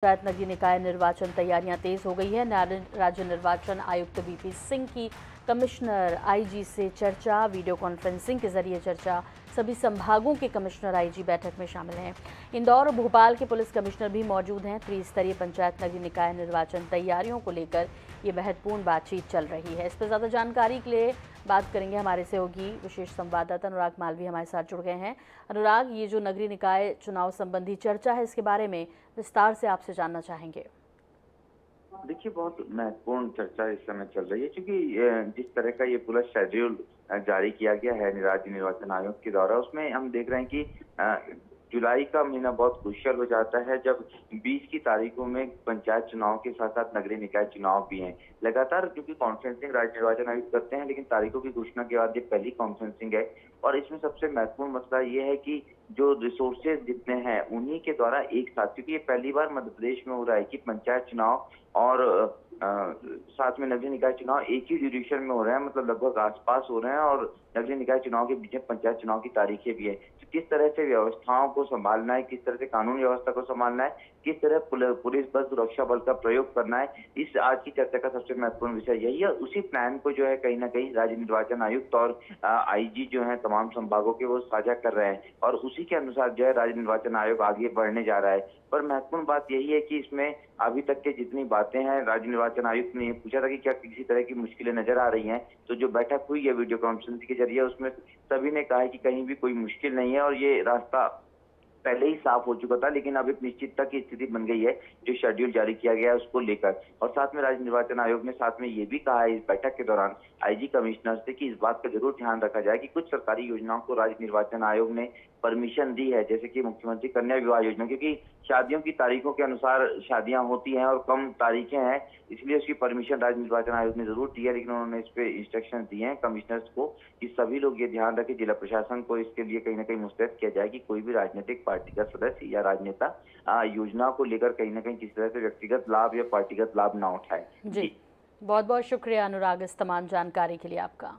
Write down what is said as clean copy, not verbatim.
पंचायत नगरीय निकाय निर्वाचन तैयारियां तेज हो गई है। राज्य निर्वाचन आयुक्त बीपी सिंह की कमिश्नर आईजी से चर्चा, वीडियो कॉन्फ्रेंसिंग के जरिए चर्चा। सभी संभागों के कमिश्नर आईजी बैठक में शामिल हैं। इंदौर और भोपाल के पुलिस कमिश्नर भी मौजूद हैं। त्रिस्तरीय पंचायत नगरीय निकाय निर्वाचन तैयारियों को लेकर ये महत्वपूर्ण बातचीत चल रही है। इस पर ज़्यादा जानकारी के लिए बात करेंगे हमारे सहयोगी विशेष संवाददाता अनुराग मालवी हमारे साथ जुड़ गए हैं। अनुराग, ये जो नगरीय निकाय चुनाव संबंधी चर्चा है, इसके बारे में विस्तार से आपसे जानना चाहेंगे। देखिए, बहुत महत्वपूर्ण चर्चा इस समय चल रही है क्योंकि जिस तरह का ये पूरा शेड्यूल जारी किया गया है राज्य निर्वाचन आयोग के द्वारा, उसमें हम देख रहे हैं कि जुलाई का महीना बहुत क्रूशियल हो जाता है जब 20 की तारीखों में पंचायत चुनाव के साथ साथ नगरीय निकाय चुनाव भी हैं। लगातार क्योंकि कॉन्फ्रेंसिंग राज्य निर्वाचन आयोग करते हैं, लेकिन तारीखों की घोषणा के बाद ये पहली कॉन्फ्रेंसिंग है। और इसमें सबसे महत्वपूर्ण मसला ये है कि जो रिसोर्सेज जितने हैं उन्हीं के द्वारा एक साथ, क्योंकि ये पहली बार मध्य प्रदेश में हो रहा है कि पंचायत चुनाव और साथ में नगरीय निकाय चुनाव एक ही ड्यूरेशन में हो रहे हैं, मतलब लगभग आसपास हो रहे हैं। और नगरीय निकाय चुनाव के बीच में पंचायत चुनाव की तारीखें भी है। तो किस तरह से व्यवस्थाओं को संभालना है, किस तरह से कानून व्यवस्था को संभालना है, किस तरह पुलिस बल सुरक्षा बल का प्रयोग करना है, इस आज की चर्चा का सबसे महत्वपूर्ण विषय यही है। उसी प्लान को जो है कहीं ना कहीं राज्य निर्वाचन आयुक्त और आईजी जो है तमाम संभागों के, वो साझा कर रहे हैं और उसी के अनुसार जो है राज्य निर्वाचन आयोग आगे बढ़ने जा रहा है। पर महत्वपूर्ण बात यही है कि इसमें अभी तक के जितनी बातें हैं, राज्य निर्वाचन आयुक्त ने पूछा था कि क्या किसी तरह की मुश्किलें नजर आ रही हैं, तो जो बैठक हुई है वीडियो कॉन्फ्रेंसिंग के जरिए, उसमें सभी ने कहा है कि कहीं भी कोई मुश्किल नहीं है और ये रास्ता पहले ही साफ हो चुका था। लेकिन अब एक निश्चितता की स्थिति बन गई है जो शेड्यूल जारी किया गया है उसको लेकर। और साथ में राज्य निर्वाचन आयोग ने साथ में ये भी कहा है इस बैठक के दौरान आईजी कमिश्नर से कि इस बात का जरूर ध्यान रखा जाए कि कुछ सरकारी योजनाओं को राज्य निर्वाचन आयोग ने परमिशन दी है, जैसे कि मुख्यमंत्री कन्या विवाह योजना, क्योंकि शादियों की तारीखों के अनुसार शादियां होती हैं और कम तारीखें हैं, इसलिए उसकी परमिशन राज्य निर्वाचन आयोग ने जरूर दी है। लेकिन उन्होंने इस पे इंस्ट्रक्शन दिए हैं कमिश्नर्स को कि सभी लोग ये ध्यान रखें, जिला प्रशासन को इसके लिए कहीं ना कहीं मुस्तैद किया जाए कि कोई भी राजनीतिक पार्टी का सदस्य या राजनेता योजना को लेकर कहीं ना कहीं किसी तरह से व्यक्तिगत लाभ या पार्टीगत लाभ ना उठाए। जी, बहुत बहुत शुक्रिया अनुराग इस तमाम जानकारी के लिए आपका।